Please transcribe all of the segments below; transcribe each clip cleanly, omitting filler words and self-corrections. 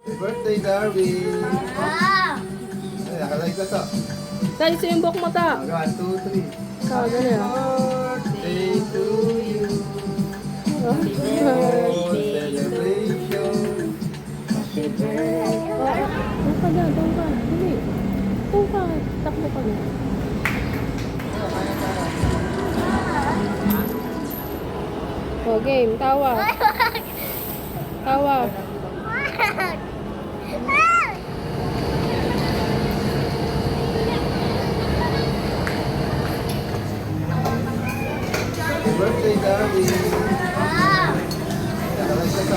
Happy birthday, Darwin! Wow! Ay, nakalay ko to. Tayo sa yung buhok mo ta. 1, 2, 3. Ikaw, dali ah. Birthday to you. Oh. For celebration. Doon ka na, doon ka. Dali. Doon ka. Takbo ka na. Oh, game. Tawa. Tawa. Happy birthday, Darwin! Wow! Nakalay ko to.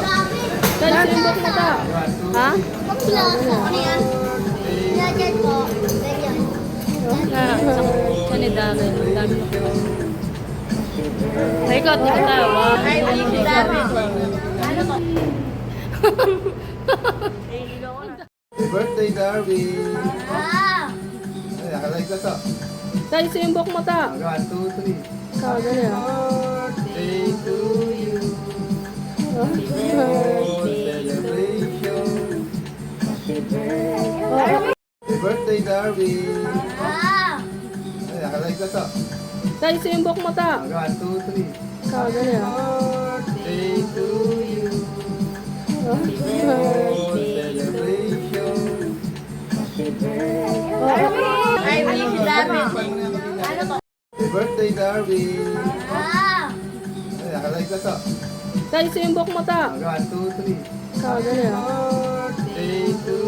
Tayo sa yung buhok mo ta. 1, 2, 3. Ha? Pagkilasa ko na yan. Nilagyan ko. Ganyan. Sa ni Darren. Dami mo. Ikot, ikot tayo. Ay, mali si David. Ano ko? Happy birthday, Darwin! Wow! Ay, nakalay ko to. Tayo sa yung buhok mo ta. 1, 2, 3. Ikaw, dali ah. Birthday to you. Oh. For celebration. Happy birthday, Darwin! Wow! Ay, nakalay ko to. Tayo sa yung buhok mo ta. 1, 2, 3. Ikaw, dali ah. Birthday to you. Oh. For celebration. Ay, mali si David. Ano ko? Happy birthday, Darwin! Wow! Ay, nakalay ko to. Tayo sa yung buhok mo ta. 1, 2, 3. Ikaw, dali ah. Birthday to